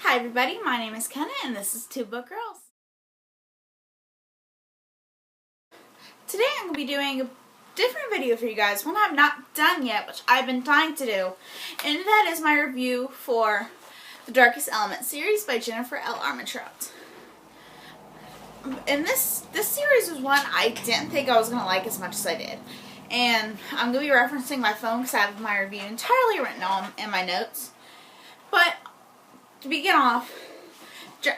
Hi everybody, my name is Kenna and this is Two Book Girls. Today I'm going to be doing a different video for you guys, one I've not done yet, which I've been dying to do. And that is my review for The Darkest Element series by Jennifer L. Armentrout. And this series was one I didn't think I was going to like as much as I did. And I'm going to be referencing my phone because I have my review entirely written on in my notes. But to begin off,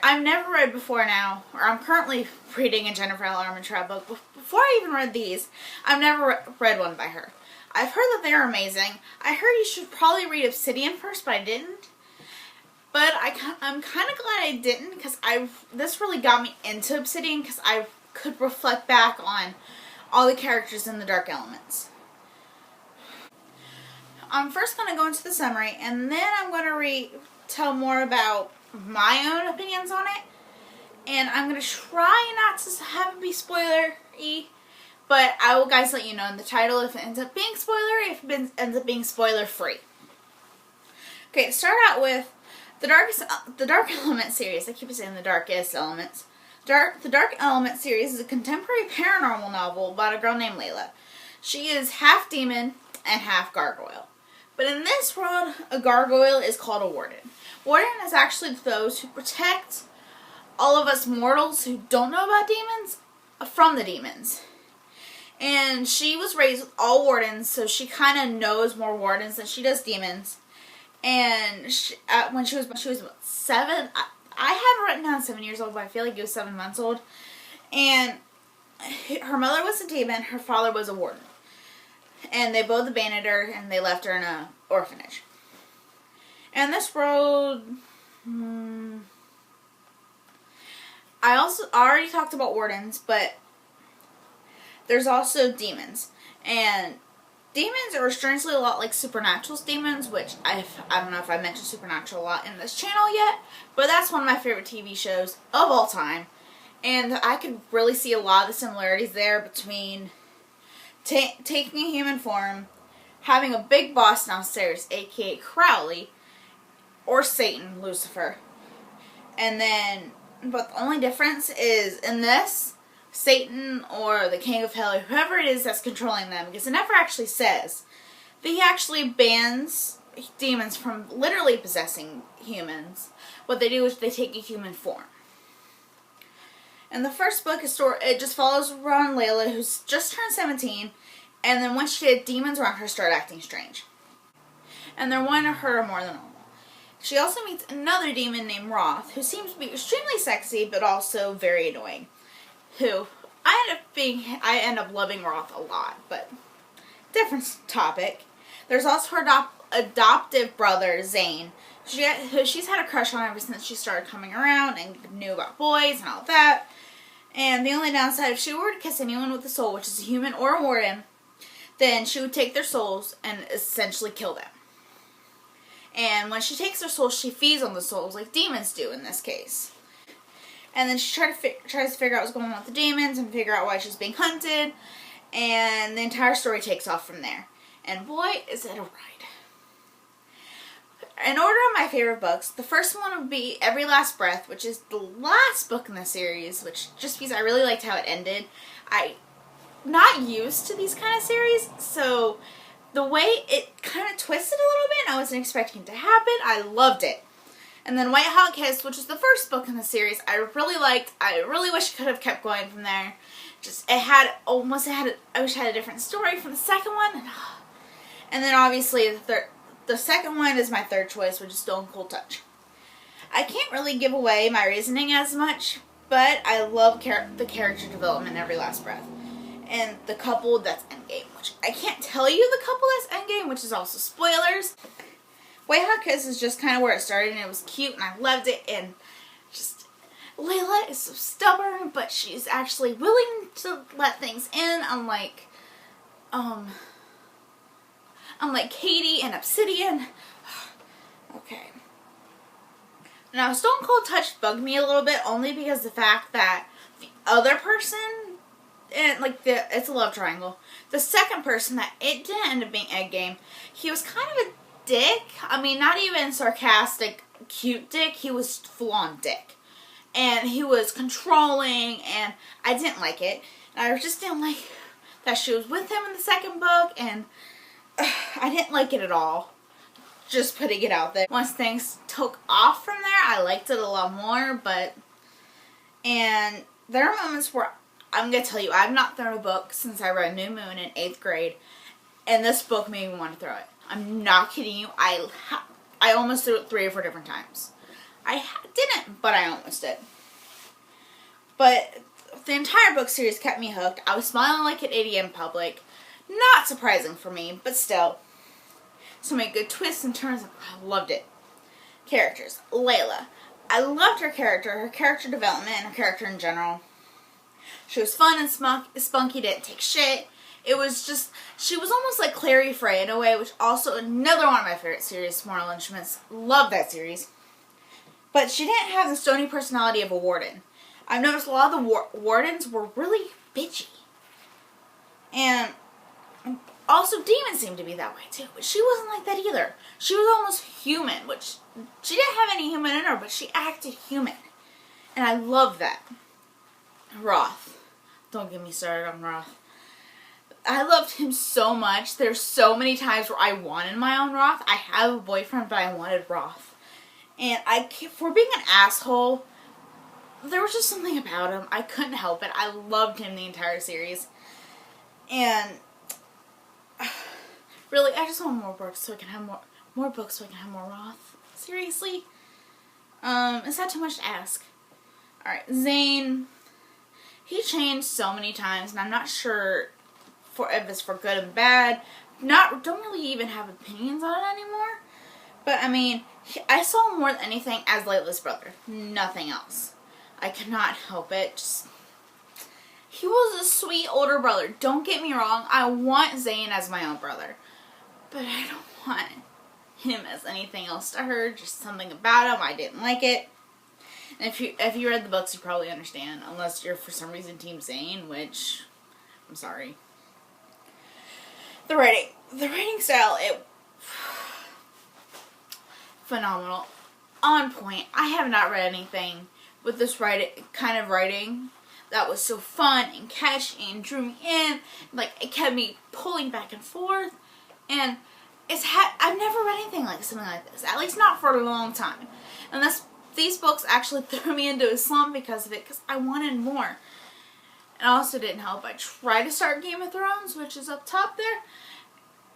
I've never read before now, or I'm currently reading a Jennifer L. Armentrout book. Before I even read these, I've never read one by her. I've heard that they're amazing. I heard you should probably read Obsidian first, but I didn't. But I'm kind of glad I didn't, because this really got me into Obsidian, because I could reflect back on all the characters in the Dark Elements. I'm first going to go into the summary, and then I'm going to tell more about my own opinions on it. And I'm going to try not to have it be spoiler-y, but I will guys let you know in the title if it ends up being spoilery, if it ends up being spoiler-free. Okay, to start out with the Dark Element series. I keep saying the Darkest Elements. The Dark Element series is a contemporary paranormal novel about a girl named Layla. She is half demon and half gargoyle. But in this world, a gargoyle is called a warden. Warden is actually those who protect all of us mortals who don't know about demons from the demons. And she was raised with all wardens, so she kind of knows more wardens than she does demons. And when she was about 7, I have written down 7 years old, but I feel like it was 7 months old. And her mother was a demon, her father was a warden. And they both abandoned her, and they left her in an orphanage. And this world, I already talked about wardens, but there's also demons. And demons are strangely a lot like Supernatural's demons, which I don't know if I mentioned Supernatural a lot in this channel yet, but that's one of my favorite TV shows of all time. And I could really see a lot of the similarities there between taking a human form, having a big boss downstairs, aka Crowley, or Satan, Lucifer. And then, but the only difference is in this, Satan or the King of Hell, or whoever it is that's controlling them, because it never actually says, that he actually bans demons from literally possessing humans. What they do is they take a human form. And the first book is it just follows around Layla, who's just turned 17, and then once she did, demons around her start acting strange. And they're wanting to hurt her more than normal. She also meets another demon named Roth, who seems to be extremely sexy, but also very annoying. Who, I end up loving Roth a lot, but different topic. There's also her adoptive brother, Zane, who she's had a crush on ever since she started coming around and knew about boys and all that. And the only downside, if she were to kiss anyone with a soul, which is a human or a warden, then she would take their souls and essentially kill them. And when she takes their souls, she feeds on the souls like demons do in this case. And then she tries to figure out what's going on with the demons and figure out why she's being hunted. And the entire story takes off from there. And boy, is it a ride. In order of my favorite books, the first one would be Every Last Breath, which is the last book in the series, which just because I really liked how it ended. I'm not used to these kind of series, so the way it kind of twisted a little bit, I wasn't expecting it to happen. I loved it. And then White Hot Kiss, which is the first book in the series, I really liked. I really wish it could have kept going from there. I wish it had a different story from the second one. And then obviously the second one is my third choice, which is Stone Cold Touch. I can't really give away my reasoning as much, but I love the character development in Every Last Breath. And the couple that's endgame, which I can't tell you the couple that's endgame, which is also spoilers. White Hot Kiss is just kind of where it started, and it was cute, and I loved it, and just, Layla is so stubborn, but she's actually willing to let things in, unlike Katie and Obsidian. Okay. Now, Stone Cold Touch bugged me a little bit, only because the fact that the other person, and it's a love triangle. The second person that it didn't end up being endgame, he was kind of a dick. I mean, not even sarcastic cute dick. He was full-on dick. And he was controlling, and I didn't like it. And I just didn't like that she was with him in the second book, and I didn't like it at all. Just putting it out there. Once things took off from there, I liked it a lot more, and there are moments where, I'm going to tell you, I've not thrown a book since I read New Moon in 8th grade, and this book made me want to throw it. I'm not kidding you. I almost threw it 3 or 4 different times. I didn't, but I almost did. But the entire book series kept me hooked. I was smiling like an idiot in public. Not surprising for me, but still. So many good twists and turns. I loved it. Characters. Layla. I loved her character development, and her character in general. She was fun and spunky, didn't take shit. It was just, she was almost like Clary Frey in a way, which also another one of my favorite series, Mortal Instruments. Love that series. But she didn't have the stony personality of a warden. I've noticed a lot of the wardens were really bitchy. And also demons seemed to be that way too. But she wasn't like that either. She was almost human, which she didn't have any human in her, but she acted human. And I love that. Roth. Don't get me started on Roth. I loved him so much. There's so many times where I wanted my own Roth. I have a boyfriend, but I wanted Roth. And for being an asshole, there was just something about him. I couldn't help it. I loved him the entire series. And really, I just want more books so I can have more books so I can have more Roth. Seriously? Is that too much to ask? Alright, Zane. He changed so many times, and I'm not sure if it's for good and bad. Don't really even have opinions on it anymore. But, I mean, I saw him more than anything as Layla's brother. Nothing else. I could not help it. He was a sweet older brother. Don't get me wrong. I want Zane as my own brother. But I don't want him as anything else to her. Just something about him. I didn't like it. And if you read the books, you probably understand. Unless you're, for some reason, Team Zane, which, I'm sorry. The writing style, phenomenal. On point. I have not read anything with this kind of writing that was so fun and catchy and drew me in. Like, it kept me pulling back and forth. And I've never read anything like something like this. At least not for a long time. And these books actually threw me into a slump because of it, because I wanted more. And also didn't help. I tried to start Game of Thrones, which is up top there,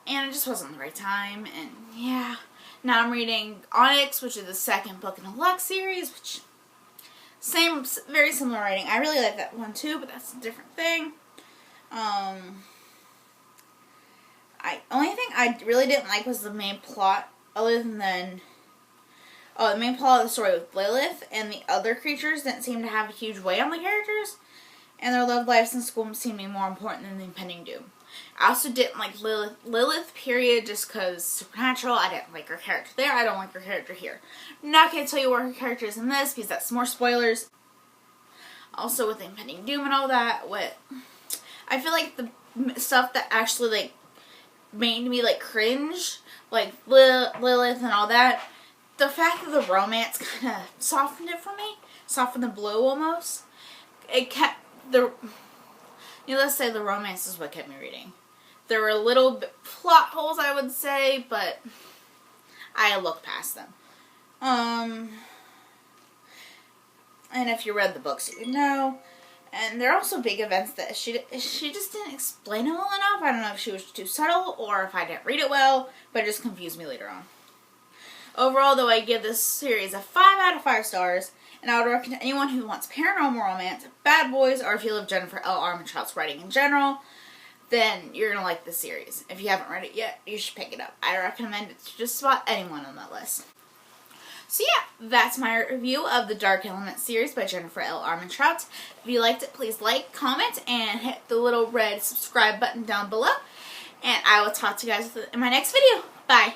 and it just wasn't the right time. And yeah, now I'm reading Onyx, which is the second book in the Lux series, which very similar writing. I really like that one too, but that's a different thing. Only thing I really didn't like was the main plot, other than the main plot of the story with Lilith and the other creatures didn't seem to have a huge weight on the characters, and their love lives in school seemed to be more important than the impending doom. I also didn't like Lilith, period, just because Supernatural. I didn't like her character there. I don't like her character here. I'm not going to tell you what her character is in this, because that's more spoilers. Also, with the impending doom and all that, I feel like the stuff that actually, like, made me, like, cringe, like Lilith and all that, the fact that the romance kind of softened it for me, softened the blow almost. It kept let's say the romance is what kept me reading. There were little plot holes, I would say, but I looked past them. And if you read the books, you would know. And there are also big events that she just didn't explain it well enough. I don't know if she was too subtle or if I didn't read it well, but it just confused me later on. Overall, though, I give this series a 5 out of 5 stars, and I would recommend to anyone who wants paranormal romance, bad boys, or if you love Jennifer L. Armentrout's writing in general, then you're going to like this series. If you haven't read it yet, you should pick it up. I recommend it to just about anyone on that list. So yeah, that's my review of the Dark Element series by Jennifer L. Armentrout. If you liked it, please like, comment, and hit the little red subscribe button down below. And I will talk to you guys in my next video. Bye!